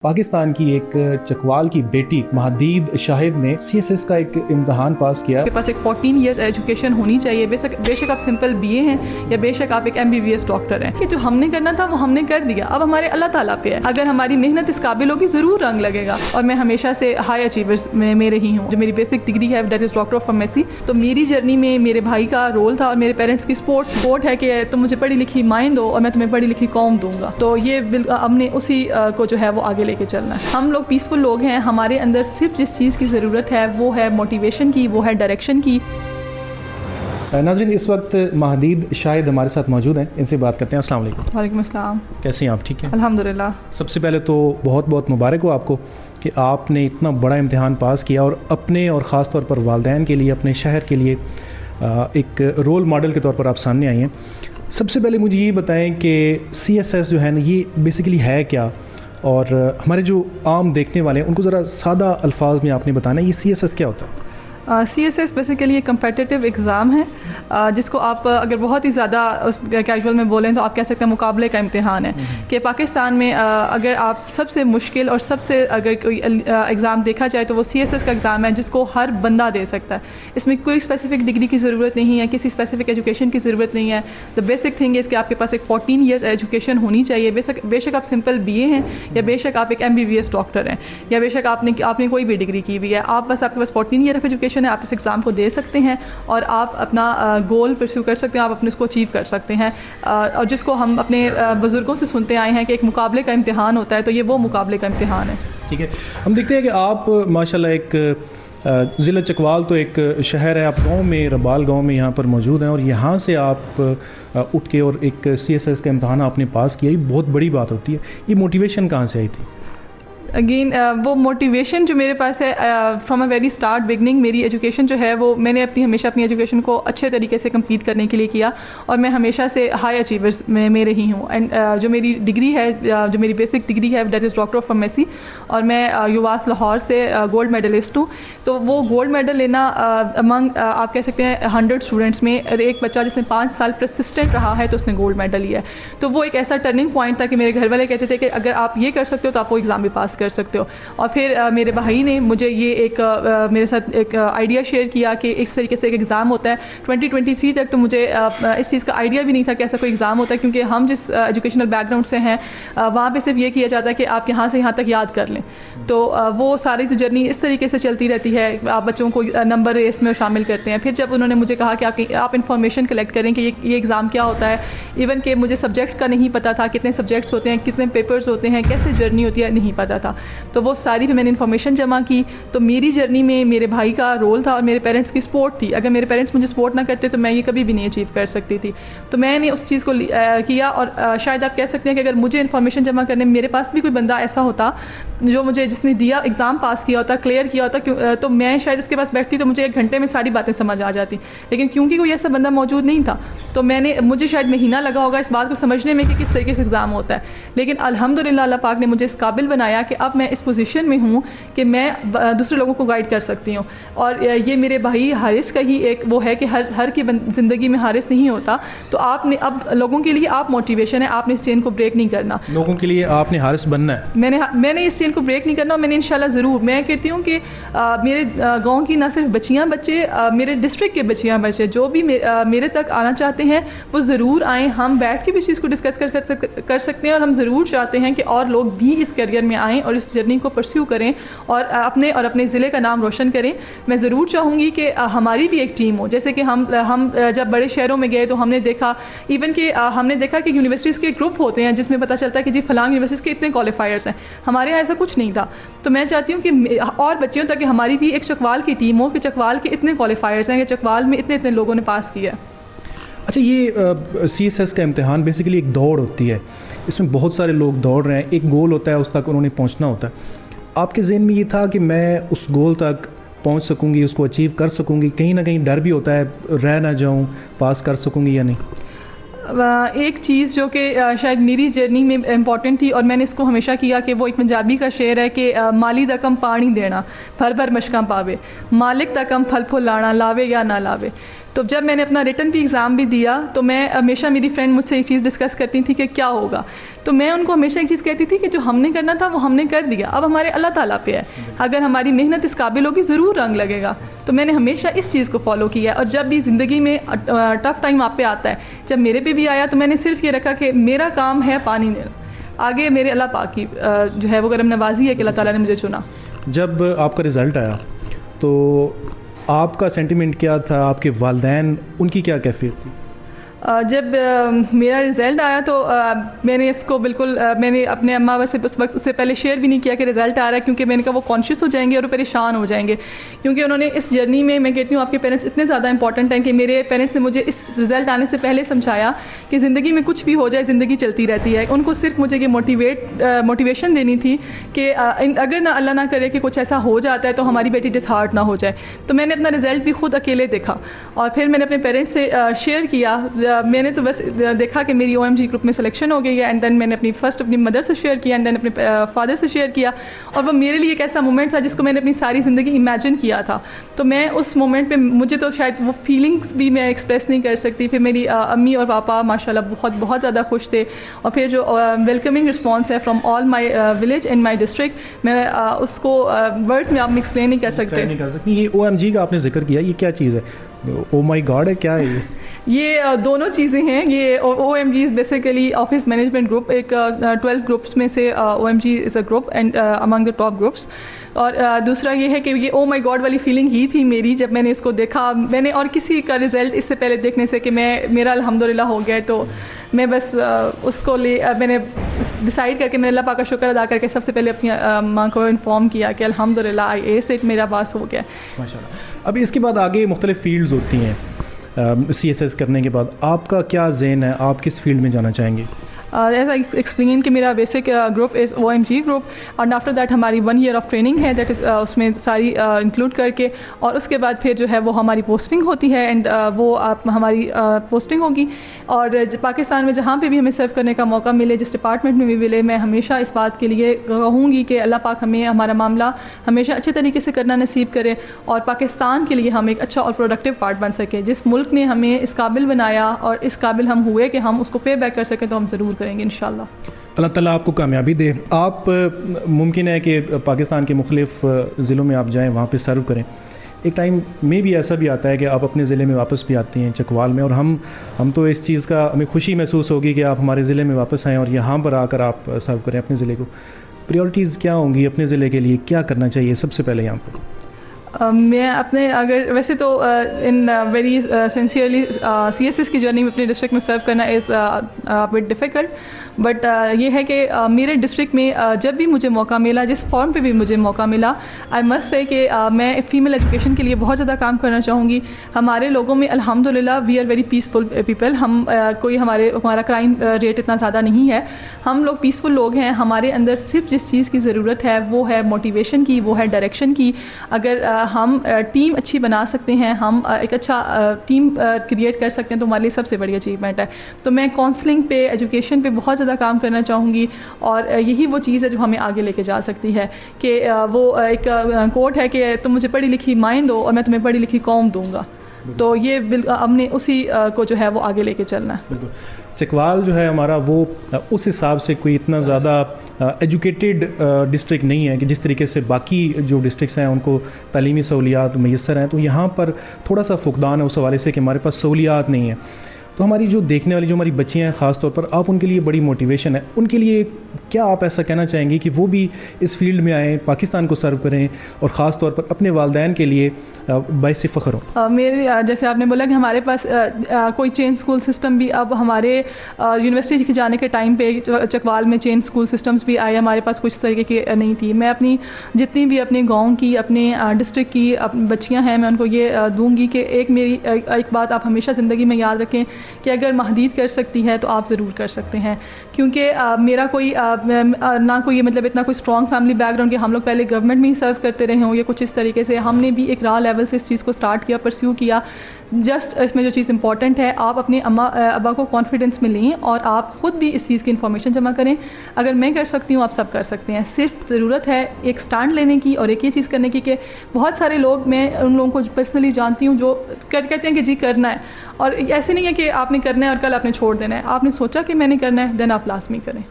پاکستان کی ایک چکوال کی بیٹی مہدید شاہد نے CSS کا ایک امتحان پاس کیا. کے پاس ایک 14 ایئرز ایجوکیشن ہونی چاہیے. بے شک آپ سمپل BA ہیں یا بے شک آپ ایک MBBS ڈاکٹر ہیں. کہ جو ہم نے کرنا تھا وہ ہم نے کر دیا. اب ہمارے اللہ تعالیٰ پہ ہے. اگر ہماری محنت اس قابل ہوگی ضرور رنگ لگے گا. اور میں ہمیشہ سے ہائی اچیورز میں رہی ہوں. جو میری بیسک ڈگری ہے that is doctor of pharmacy. تو میری جرنی میں میرے بھائی کا رول تھا اور میرے پیرنٹس کی سپورٹ ہے کہ تم مجھے پڑھی لکھی مائیں دو اور میں تمہیں پڑھی لکھی قوم دوں گا. تو یہ ہم نے اسی کو جو ہے وہ آگے لے کے چلنا ہے. ہم لوگ پیسفل لوگ ہیں. ہمارے اندر صرف جس چیز کی ضرورت ہے وہ ہے موٹیویشن کی, وہ ہے ڈائریکشن کی. ناظرین, اس وقت مہدید شاہد ہمارے ساتھ موجود ہیں, ان سے بات کرتے ہیں. السلام علیکم. وعلیکم السلام. کیسے ہیں آپ؟ ٹھیک ہیں الحمدللہ. سب سے پہلے تو بہت بہت مبارک ہو آپ کو کہ آپ نے اتنا بڑا امتحان پاس کیا اور اپنے اور خاص طور پر والدین کے لیے, اپنے شہر کے لیے ایک رول ماڈل کے طور پر آپ سامنے آئی ہیں. سب سے پہلے مجھے یہ بتائیں کہ CSS جو ہے نا, یہ بیسیکلی ہے کیا, اور ہمارے جو عام دیکھنے والے ہیں ان کو ذرا سادہ الفاظ میں آپ نے بتانا ہے یہ CSS کیا ہوتا ہے؟ CSS بیسیکلی ایک کمپیٹیٹیو ایگزام ہے جس کو آپ اگر بہت ہی زیادہ کیجول میں بولیں تو آپ کہہ سکتے ہیں مقابلے کا امتحان ہے. کہ پاکستان میں اگر آپ سب سے مشکل اور سب سے اگر کوئی ایگزام دیکھا جائے تو وہ CSS کا ایگزام ہے جس کو ہر بندہ دے سکتا ہے. اس میں کوئی اسپیسیفک ڈگری کی ضرورت نہیں ہے, کسی اسپیسیفک ایجوکیشن کی ضرورت نہیں ہے. دا بیسک تھنگ از کہ آپ کے پاس ایک 14 ایئرز ایجوکیشن ہونی چاہیے. بے شک آپ سمپل BA ہیں یا بے شک آپ ایک MBBS ڈاکٹر ہیں یا بے شک آپ نے کوئی بھی ڈگری کی ہوئی ہے. بس آپ کے پاس 14 ایئر آف ایجوکیشن ہے, آپ اس ایگزام کو دے سکتے ہیں اور آپ اپنا گول پرسیو کر سکتے ہیں, آپ اپنے اس کو اچیو کر سکتے ہیں. اور جس کو ہم اپنے بزرگوں سے سنتے آئے ہیں کہ ایک مقابلے کا امتحان ہوتا ہے, تو یہ وہ مقابلے کا امتحان ہے. ٹھیک ہے, ہم دیکھتے ہیں کہ آپ ماشاءاللہ ایک ضلع چکوال تو ایک شہر ہے, آپ گاؤں میں, ربال گاؤں میں یہاں پر موجود ہیں, اور یہاں سے آپ اٹھ کے اور ایک CSS کا امتحان آپ نے پاس کیا, یہ بہت بڑی بات ہوتی ہے. یہ موٹیویشن کہاں سے آئی تھی؟ اگین وہ موٹیویشن جو میرے پاس ہے from a very start beginning. میری ایجوکیشن جو ہے وہ میں نے ہمیشہ اپنی ایجوکیشن کو اچھے طریقے سے کمپلیٹ کرنے کے لیے کیا, اور میں ہمیشہ سے ہائی اچیورز میں رہی ہوں. اینڈ جو میری ڈگری ہے, جو میری بیسک ڈگری ہے that is doctor of pharmacy, اور میں یواس لاہور سے گولڈ میڈلسٹ ہوں. تو وہ گولڈ میڈل لینا امنگ آپ کہہ سکتے ہیں 100 اسٹوڈنٹس میں ایک بچہ جس نے 5 سال پرسسٹنٹ رہا ہے تو اس نے گولڈ میڈل لیا ہے. تو وہ ایک ایسا ٹرننگ پوائنٹ تھا کہ میرے گھر والے کہتے تھے کہ اگر آپ یہ کر سکتے ہو تو آپ وہ ایگزام بھی پاس کر سکتے ہو. اور پھر میرے بھائی نے مجھے یہ ایک میرے ساتھ ایک آئیڈیا شیئر کیا کہ اس طریقے سے ایک ایگزام ہوتا ہے. 2023 تک تو مجھے اس چیز کا آئیڈیا بھی نہیں تھا کہ ایسا کوئی ایگزام ہوتا ہے, کیونکہ ہم جس ایجوکیشنل بیک گراؤنڈ سے ہیں وہاں پہ صرف یہ کیا جاتا ہے کہ آپ یہاں سے یہاں تک یاد کر لیں. تو وہ ساری جرنی اس طریقے سے چلتی رہتی ہے. آپ بچوں کو نمبر ریس میں شامل کرتے ہیں. پھر جب انہوں نے مجھے کہا کہ آپ انفارمیشن کلیکٹ کریں کہ یہ ایگزام کیا ہوتا ہے, ایون کہ مجھے سبجیکٹ کا نہیں پتہ تھا, کتنے سبجیکٹس ہوتے ہیں, کتنے پیپرز ہوتے ہیں, کیسے جرنی ہوتی ہے, نہیں پتہ تھا. تو وہ ساری بھی میں نے انفارمیشن جمع کی. تو میری جرنی میں میرے بھائی کا رول تھا اور میرے پیرنٹس کی سپورٹ تھی. اگر میرے پیرنٹس مجھے سپورٹ نہ کرتے تو میں یہ کبھی بھی نہیں اچیو کر سکتی تھی. تو میں نے اس چیز کو کیا, اور شاید آپ کہہ سکتے ہیں کہ اگر مجھے انفارمیشن جمع کرنے میں میرے پاس بھی کوئی بندہ ایسا ہوتا جو مجھے جس نے دیا ایگزام پاس کیا ہوتا, کلیئر کیا ہوتا, تو میں شاید اس کے پاس بیٹھتی تو مجھے 1 گھنٹے میں ساری باتیں سمجھ آ جاتی. لیکن کیونکہ کوئی ایسا بندہ موجود نہیں تھا تو مجھے شاید مہینہ لگا ہوگا اس بات کو سمجھنے میں کہ کس طریقے سے ایگزام ہوتا ہے. لیکن الحمدللہ اللہ پاک نے مجھے اس قابل بنایا کہ اب میں اس پوزیشن میں ہوں کہ میں دوسرے لوگوں کو گائیڈ کر سکتی ہوں. اور یہ میرے بھائی حارث کا ہی ایک وہ ہے کہ ہر کی زندگی میں حارث نہیں ہوتا. تو آپ نے اب لوگوں کے لیے آپ موٹیویشن ہے, آپ نے اس چین کو بریک نہیں کرنا. لوگوں کے لیے آپ نے حارث بننا ہے. میں نے اس چین کو بریک نہیں کرنا, اور میں نے انشاءاللہ ضرور, میں کہتی ہوں کہ میرے گاؤں کی نہ صرف بچے, میرے ڈسٹرکٹ کے بچے جو بھی میرے تک آنا چاہتے ہیں وہ ضرور آئیں. ہم بیٹھ کے بھی اس چیز کو ڈسکس کر سکتے ہیں, اور ہم ضرور چاہتے ہیں کہ اور لوگ بھی اس کیریئر میں آئیں اور اس جرنی کو پرسیو کریں اور اپنے ضلع کا نام روشن کریں. میں ضرور چاہوں گی کہ ہماری بھی ایک ٹیم ہو. جیسے کہ ہم جب بڑے شہروں میں گئے تو ہم نے دیکھا, ایون کہ ہم نے دیکھا کہ یونیورسٹیز کے گروپ ہوتے ہیں جس میں پتہ چلتا ہے کہ جی فلاں یونیورسٹیز کے اتنے کوالیفائرز ہیں. ہمارے یہاں ایسا کچھ نہیں تھا. تو میں چاہتی ہوں کہ اور بچیوں تک کہ ہماری بھی ایک چکوال کی ٹیم ہو کہ چکوال کے اتنے کوالیفائرز ہیں کہ چکوال میں اتنے لوگوں نے پاس کیا. اچھا, یہ CSS کا امتحان بیسیکلی ایک دوڑ ہوتی ہے, اس میں بہت سارے لوگ دوڑ رہے ہیں, ایک گول ہوتا ہے, اس تک انہوں نے پہنچنا ہوتا ہے. آپ کے ذہن میں یہ تھا کہ میں اس گول تک پہنچ سکوں گی, اس کو اچیو کر سکوں گی؟ کہیں نہ کہیں ڈر بھی ہوتا ہے رہ نہ جاؤں, پاس کر سکوں گی یا نہیں؟ ایک چیز جو کہ شاید میری جرنی میں امپورٹنٹ تھی اور میں نے اس کو ہمیشہ کیا کہ وہ ایک پنجابی کا شعر ہے کہ مالی دا کم پانی دینا, بھر بھر مشکاں پاوے, مالک دا کم پھل پھل لانا, لاوے یا نہ لاوے. تو جب میں نے اپنا ریٹن بھی ایگزام بھی دیا تو میں ہمیشہ میری فرینڈ مجھ سے ایک چیز ڈسکس کرتی تھی کہ کیا ہوگا, تو میں ان کو ہمیشہ ایک چیز کہتی تھی کہ جو ہم نے کرنا تھا وہ ہم نے کر دیا, اب ہمارے اللہ تعالیٰ پہ ہے, اگر ہماری محنت اس قابل ہوگی ضرور رنگ لگے گا. تو میں نے ہمیشہ اس چیز کو فالو کیا, اور جب بھی زندگی میں ٹف ٹائم آپ پہ آتا ہے, جب میرے پہ بھی آیا تو میں نے صرف یہ رکھا کہ میرا کام ہے پانی دینا, آگے میرے اللہ پاک کی جو ہے وہ کرم نوازی ہے کہ اللہ تعالیٰ نے مجھے چنا. جب آپ کا رزلٹ آیا تو آپ کا سینٹیمنٹ کیا تھا, آپ کے والدین ان کی کیا کیفیت تھی؟ جب میرا رزلٹ آیا تو میں نے اس کو بالکل میں نے اپنے اماں سے اس وقت اس سے پہلے شیئر بھی نہیں کیا کہ رزلٹ آ رہا ہے, کیونکہ میں نے کہا وہ کانشیس ہو جائیں گے اور پریشان ہو جائیں گے, کیونکہ انہوں نے اس جرنی میں کہتی ہوں آپ کے پیرنٹس اتنے زیادہ امپورٹنٹ ہیں کہ میرے پیرنٹس نے مجھے اس رزلٹ آنے سے پہلے سمجھایا کہ زندگی میں کچھ بھی ہو جائے زندگی چلتی رہتی ہے. ان کو صرف مجھے یہ موٹیویشن دینی تھی کہ اگر نہ اللہ نہ کرے کہ کچھ ایسا ہو جاتا ہے تو ہماری بیٹی ڈس ہارٹ نہ ہو جائے. تو میں نے اپنا رزلٹ بھی خود اکیلے دیکھا اور پھر میں نے اپنے پیرنٹس سے شیئر کیا. میں نے تو بس دیکھا کہ میری OMG گروپ میں سلیکشن ہو گئی ہے, اینڈ دین میں نے اپنی مدر سے شیئر کیا, اینڈ دین اپنے فادر سے شیئر کیا, اور وہ میرے لیے ایک ایسا مومنٹ تھا جس کو میں نے اپنی ساری زندگی امیجن کیا تھا. تو میں اس مومنٹ پہ مجھے تو شاید وہ فیلنگس بھی میں ایکسپریس نہیں کر سکتی. پھر میری امی اور پاپا ماشاءاللہ بہت زیادہ خوش تھے, اور پھر جو ویلکمنگ رسپانس ہے from all my village and my district, میں اس کو ورڈس میں آپ میں ایکسپلین نہیں کر سکتے. یہ OMG کا آپ نے ذکر کیا, یہ کیا چیز ہے؟ او مائی گاڈ ہے کیا ہے یہ دونوں چیزیں ہیں. یہ OMG is basically office management group, ایک 12 گروپس میں سے OMG is a group and Umang the top groups. اور دوسرا یہ ہے کہ یہ او مائی گاڈ والی فیلنگ ہی تھی میری جب میں نے اس کو دیکھا. میں نے اور کسی کا رزلٹ اس سے پہلے دیکھنے سے کہ میرا الحمدللہ ہو گیا, تو میں بس اس کو میں نے ڈیسائیڈ کر کے میں نے اللہ پاک کا شکر ادا کر کے سب سے پہلے اپنی ماں کو انفارم کیا کہ الحمدللہ آئی اے سیٹ میرا پاس ہو گیا. ماشاءاللہ. اب اس کے بعد آگے مختلف فیلڈز ہوتی ہیں. CSS کرنے کے بعد آپ کا کیا ذہن ہے, آپ کس فیلڈ میں جانا چاہیں گے؟ ایز آئی ایکسپلین کہ میرا basic group is OMG group, and after that ہماری 1 year آف ٹریننگ ہے, دیٹ از اس میں ساری انکلوڈ کر کے, اور اس کے بعد پھر جو ہے وہ ہماری پوسٹنگ ہوتی ہے, اینڈ وہ ہماری پوسٹنگ ہوگی. اور پاکستان میں جہاں پہ بھی ہمیں سرو کرنے کا موقع ملے, جس ڈپارٹمنٹ میں بھی ملے, میں ہمیشہ اس بات کے لیے کہوں گی کہ اللہ پاک ہمیں ہمارا معاملہ ہمیشہ اچھے طریقے سے کرنا نصیب کرے, اور پاکستان کے لیے ہم ایک اچھا اور پروڈکٹیو پارٹ بن سکے. جس ملک نے ہمیں اس قابل بنایا اور اس قابل ہم ہوئے کہ ہم اس کو پے بیک کر سکیں, تو ہم ضرور کریں گے انشاءاللہ. اللہ تعالیٰ آپ کو کامیابی دے. آپ ممکن ہے کہ پاکستان کے مختلف ضلعوں میں آپ جائیں, وہاں پہ سرو کریں. ایک ٹائم میں بھی ایسا بھی آتا ہے کہ آپ اپنے ضلع میں واپس بھی آتے ہیں, چکوال میں, اور ہم تو اس چیز کا ہمیں خوشی محسوس ہوگی کہ آپ ہمارے ضلع میں واپس آئیں اور یہاں پر آ کر آپ سرو کریں اپنے ضلع کو. پریورٹیز کیا ہوں گی اپنے ضلع کے لیے, کیا کرنا چاہیے سب سے پہلے یہاں پر؟ میں اپنے ویسے تو ان ویری سنسیئرلی CSS کی جرنی میں اپنے ڈسٹرکٹ میں سرو کرنا از بٹ ڈیفیکلٹ, بٹ یہ ہے کہ میرے ڈسٹرکٹ میں جب بھی مجھے موقع ملا, جس فارم پہ بھی مجھے موقع ملا, آئی مسٹ سے کہ میں فیمیل ایجوکیشن کے لیے بہت زیادہ کام کرنا چاہوں گی. ہمارے لوگوں میں الحمدللہ we are very peaceful people. ہمارا کرائم ریٹ اتنا زیادہ نہیں ہے, ہم لوگ پیسفل لوگ ہیں. ہمارے اندر صرف جس چیز کی ضرورت ہے وہ ہے موٹیویشن کی, وہ ہے ڈائریکشن کی. اگر ہم ٹیم اچھی بنا سکتے ہیں, ہم ایک اچھا ٹیم کریٹ کر سکتے ہیں, تو ہمارے لیے سب سے بڑی اچیومنٹ ہے. تو میں کاؤنسلنگ پہ, ایجوکیشن پہ بہت زیادہ کام کرنا چاہوں گی, اور یہی وہ چیز ہے جو ہمیں آگے لے کے جا سکتی ہے. کہ وہ ایک کوٹ ہے کہ تم مجھے پڑھی لکھی مائیں دو اور میں تمہیں پڑھی لکھی قوم دوں گا. تو یہ ہم نے اسی کو جو ہے وہ آگے لے کے چلنا ہے. چکوال جو ہے ہمارا, وہ اس حساب سے کوئی اتنا زیادہ ایجوکیٹڈ ڈسٹرکٹ نہیں ہے کہ جس طریقے سے باقی جو ڈسٹرکس ہیں ان کو تعلیمی سہولیات میسر ہیں. تو یہاں پر تھوڑا سا فقدان ہے اس حوالے سے کہ ہمارے پاس سہولیات نہیں ہیں. تو ہماری جو دیکھنے والی جو ہماری بچیاں ہیں خاص طور پر, آپ ان کے لیے بڑی موٹیویشن ہے. ان کے لیے کیا آپ ایسا کہنا چاہیں گے کہ وہ بھی اس فیلڈ میں آئیں, پاکستان کو سرو کریں, اور خاص طور پر اپنے والدین کے لیے باعث فخر ہوں؟ میرے جیسے آپ نے بولا کہ ہمارے پاس کوئی چین اسکول سسٹم بھی, اب ہمارے یونیورسٹی جانے کے ٹائم پہ چکوال میں چین اسکول سسٹمز بھی آئے, ہمارے پاس کچھ طریقے کی نہیں تھی. میں اپنی جتنی بھی اپنے گاؤں کی, اپنے ڈسٹرکٹ کی بچیاں ہیں, میں ان کو یہ دوں گی کہ ایک بات آپ ہمیشہ زندگی میں یاد رکھیں کہ اگر مہدید کر سکتی ہے تو آپ ضرور کر سکتے ہیں. کیونکہ میرا کوئی نہ کوئی مطلب اتنا کوئی اسٹرانگ فیملی بیک گراؤنڈ کہ ہم لوگ پہلے گورنمنٹ میں ہی سرو کرتے رہے ہوں یا کچھ اس طریقے سے. ہم نے بھی ایک را لیول سے اس چیز کو اسٹارٹ کیا, پرسیو کیا. جسٹ اس میں جو چیز امپورٹنٹ ہے, آپ اپنے ابا کو کانفیڈنس میں لیں اور آپ خود بھی اس چیز کی انفارمیشن جمع کریں. اگر میں کر سکتی ہوں آپ سب کر سکتے ہیں. صرف ضرورت ہے ایک سٹینڈ لینے کی اور ایک یہ چیز کرنے کی کہ بہت سارے لوگ, میں ان لوگوں کو پرسنلی جانتی ہوں جو کہتے ہیں کہ جی کرنا ہے, اور ایسے نہیں ہے کہ آپ نے کرنا ہے اور کل آپ نے چھوڑ دینا ہے. آپ نے سوچا کہ میں نے کرنا ہے, دین آپ لازمی کریں.